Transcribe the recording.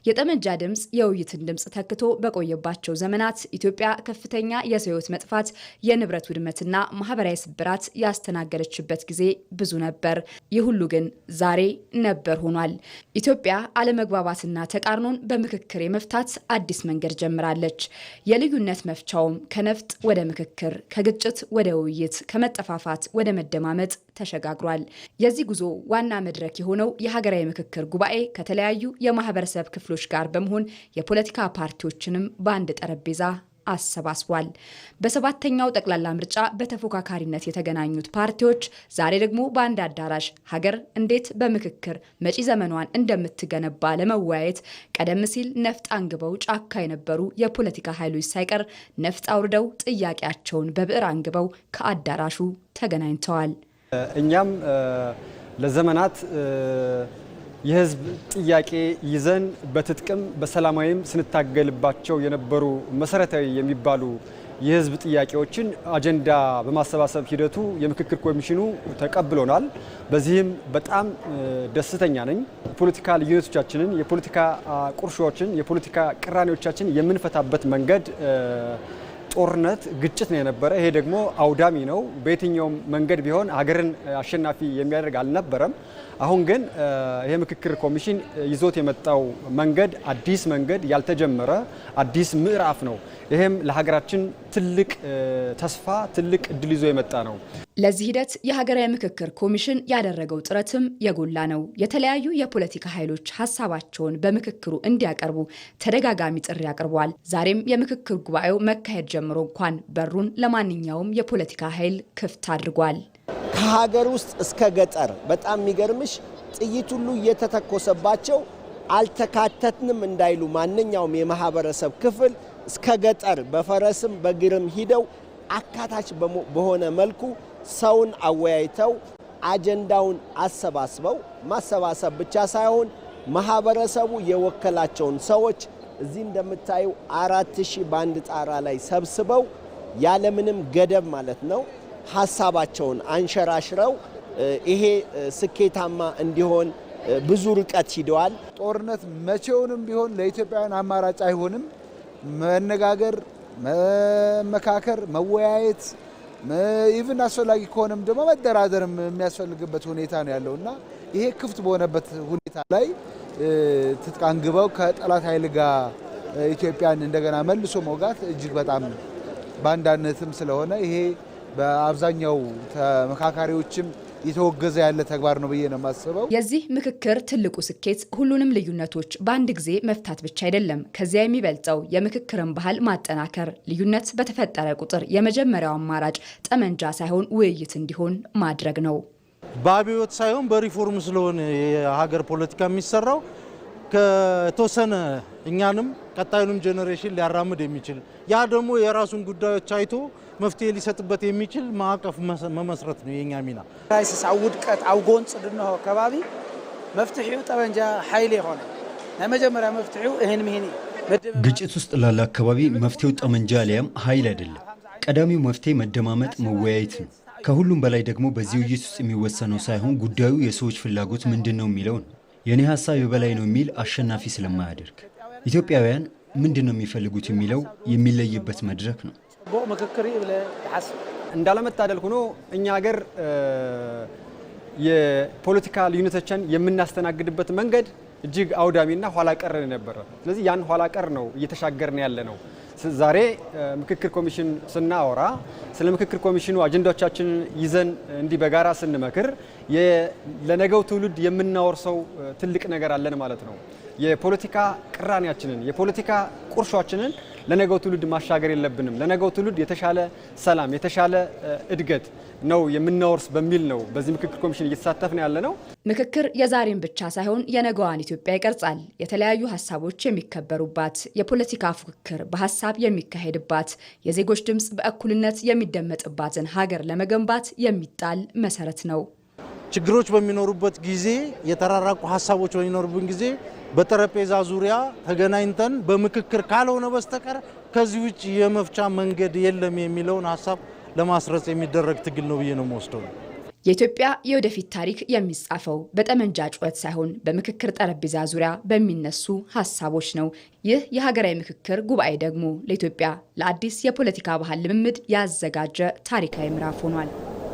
የጠመንጃ ድምጽ የውይይትን ድምጽ ተክቶ በቆየባቸው ዘመናት ኢትዮጵያ ከፍተኛ የሰው ሕይወት መጥፋት፣ የንብረት ውድመትና ማህበራዊ ስብራት ያስተናገደችበት ጊዜ ብዙ ነበር። ይህ ሁሉ ግን ዛሬ ነበር ሆኗል። ኢትዮጵያ አለመግባባትና ተቃርኖን በምክክር የመፍታት አዲስ መንገድ ጀምራለች። የልዩነት መፍቻውም ከነፍጥ ወደ ምክክር፣ ከግጭት ወደ ውይይት፣ ከመጠፋፋት ወደ መደማመጥ ተሸጋግሯል። የዚህ ጉዞ ዋና መድረክ የሆነው የሀገራዊ ምክክር ጉባኤ ከተለያዩ የማህበረሰብ ክፍሎች ጋር በመሆን የፖለቲካ ፓርቲዎችንም በአንድ ጠረጴዛ አሰባስቧል። በሰባተኛው ጠቅላላ ምርጫ በተፎካካሪነት የተገናኙት ፓርቲዎች ዛሬ ደግሞ በአንድ አዳራሽ ሀገር እንዴት በምክክር መጪ ዘመኗን እንደምትገነባ ለመወያየት ቀደም ሲል ነፍጥ አንግበው ጫካ የነበሩ የፖለቲካ ኃይሎች ሳይቀር ነፍጥ አውርደው ጥያቄያቸውን በብዕር አንግበው ከአዳራሹ ተገናኝተዋል። እኛም ለዘመናት የህዝብ ጥያቄ ይዘን በትጥቅም በሰላማዊም ስንታገልባቸው የነበሩ መሰረታዊ የሚባሉ የህዝብ ጥያቄዎችን አጀንዳ በማሰባሰብ ሂደቱ የምክክር ኮሚሽኑ ተቀብሎናል። በዚህም በጣም ደስተኛ ነኝ። የፖለቲካ ልዩነቶቻችንን፣ የፖለቲካ ቁርሾችን፣ የፖለቲካ ቅራኔዎቻችን የምንፈታበት መንገድ ጦርነት፣ ግጭት ነው የነበረ። ይሄ ደግሞ አውዳሚ ነው። በየትኛውም መንገድ ቢሆን ሀገርን አሸናፊ የሚያደርግ አልነበረም። አሁን ግን ይሄ ምክክር ኮሚሽን ይዞት የመጣው መንገድ አዲስ መንገድ፣ ያልተጀመረ አዲስ ምዕራፍ ነው። ይሄም ለሀገራችን ትልቅ ተስፋ፣ ትልቅ እድል ይዞ የመጣ ነው። ለዚህ ሂደት የሀገራዊ ምክክር ኮሚሽን ያደረገው ጥረትም የጎላ ነው። የተለያዩ የፖለቲካ ኃይሎች ሀሳባቸውን በምክክሩ እንዲያቀርቡ ተደጋጋሚ ጥሪ አቅርበዋል። ዛሬም የምክክር ጉባኤው መካሄድ ጀምሮ እንኳን በሩን ለማንኛውም የፖለቲካ ኃይል ክፍት አድርጓል። ከሀገር ውስጥ እስከ ገጠር በጣም የሚገርምሽ ጥይት ሁሉ እየተተኮሰባቸው አልተካተትንም እንዳይሉ ማንኛውም የማህበረሰብ ክፍል እስከ ገጠር በፈረስም በግርም ሂደው አካታች በሆነ መልኩ ሰውን አወያይተው አጀንዳውን አሰባስበው ማሰባሰብ ብቻ ሳይሆን ማህበረሰቡ የወከላቸውን ሰዎች እዚህ እንደምታዩ 4000 ባንድ ጣራ ላይ ሰብስበው ያለምንም ገደብ ማለት ነው ሐሳባቸውን አንሸራሽረው ይሄ ስኬታማ እንዲሆን ብዙ ርቀት ሂደዋል። ጦርነት መቼውንም ቢሆን ለኢትዮጵያውያን አማራጭ አይሆንም። መነጋገር፣ መመካከር፣ መወያየት ኢቭን አስፈላጊ ከሆነም ደግሞ መደራደርም የሚያስፈልግበት ሁኔታ ነው ያለውና ይሄ ክፍት በሆነበት ሁኔታ ላይ ትጥቅ አንግበው ከጠላት ኃይል ጋር ኢትዮጵያን እንደገና መልሶ መውጋት እጅግ በጣም ባንዳነትም ስለሆነ ይሄ በአብዛኛው ተመካካሪዎችም የተወገዘ ያለ ተግባር ነው ብዬ ነው የማስበው። የዚህ ምክክር ትልቁ ስኬት ሁሉንም ልዩነቶች በአንድ ጊዜ መፍታት ብቻ አይደለም። ከዚያ የሚበልጠው የምክክርን ባህል ማጠናከር፣ ልዩነት በተፈጠረ ቁጥር የመጀመሪያው አማራጭ ጠመንጃ ሳይሆን ውይይት እንዲሆን ማድረግ ነው። በአብዮት ሳይሆን በሪፎርም ስለሆነ የሀገር ፖለቲካ የሚሰራው ከተወሰነ እኛንም ቀጣዩንም ጀነሬሽን ሊያራምድ የሚችል ያ ደግሞ የራሱን ጉዳዮች አይቶ መፍትሄ ሊሰጥበት የሚችል ማዕቀፍ መመስረት ነው የኛ ሚና። ክራይሲስ አውድቀት አውጎንጽ ድነው ከባቢ መፍትሄው ጠመንጃ ኃይል ሆነ ለመጀመሪያ መፍትሄው ይሄን ምን ግጭት ውስጥ ላለ አካባቢ መፍትሄው ጠመንጃ ሊያም ኃይል አይደለም። ቀዳሚው መፍትሄ መደማመጥ፣ መወያየት ነው። ከሁሉም በላይ ደግሞ በዚህ ውይይት ውስጥ የሚወሰነው ሳይሆን ጉዳዩ የሰዎች ፍላጎት ምንድነው የሚለው ነው። የኔ ሐሳብ የበላይ ነው የሚል አሸናፊ ስለማያደርግ ኢትዮጵያውያን ምንድነው የሚፈልጉት የሚለው የሚለይበት መድረክ ነው። ምክክር እንዳለመታደል ሆኖ እኛ ሀገር የፖለቲካ ልዩነቶችን የምናስተናግድበት መንገድ እጅግ አውዳሚና ኋላ ቀር ነበር። ስለዚህ ያን ኋላ ቀር ነው እየተሻገርን ያለ ነው። ዛሬ ምክክር ኮሚሽን ስናወራ ስለ ምክክር ኮሚሽኑ አጀንዳዎቻችንን ይዘን እንዲህ በጋራ ስንመክር ለነገው ትውልድ የምናወርሰው ትልቅ ነገር አለን ማለት ነው። የፖለቲካ ቅራኔያችንን፣ የፖለቲካ ቁርሾችንን ለነገው ትውልድ ማሻገር የለብንም። ለነገው ትውልድ የተሻለ ሰላም፣ የተሻለ እድገት ነው የምናወርስ በሚል ነው በዚህ ምክክር ኮሚሽን እየተሳተፍን ያለ ነው። ምክክር የዛሬን ብቻ ሳይሆን የነገዋን ኢትዮጵያ ይቀርጻል። የተለያዩ ሀሳቦች የሚከበሩባት፣ የፖለቲካ ፉክክር በሀሳብ የሚካሄድባት፣ የዜጎች ድምጽ በእኩልነት የሚደመጥባትን ሀገር ለመገንባት የሚጣል መሰረት ነው። ችግሮች በሚኖሩበት ጊዜ፣ የተራራቁ ሀሳቦች በሚኖሩበት ጊዜ በጠረጴዛ ዙሪያ ተገናኝተን በምክክር ካልሆነ በስተቀር ከዚህ ውጭ የመፍቻ መንገድ የለም የሚለውን ሀሳብ ለማስረጽ የሚደረግ ትግል ነው ብዬ ነው የምወስደው። የኢትዮጵያ የወደፊት ታሪክ የሚጻፈው በጠመንጃ ጩኸት ሳይሆን በምክክር ጠረጴዛ ዙሪያ በሚነሱ ሀሳቦች ነው። ይህ የሀገራዊ ምክክር ጉባኤ ደግሞ ለኢትዮጵያ ለአዲስ የፖለቲካ ባህል ልምምድ ያዘጋጀ ታሪካዊ ምዕራፍ ሆኗል።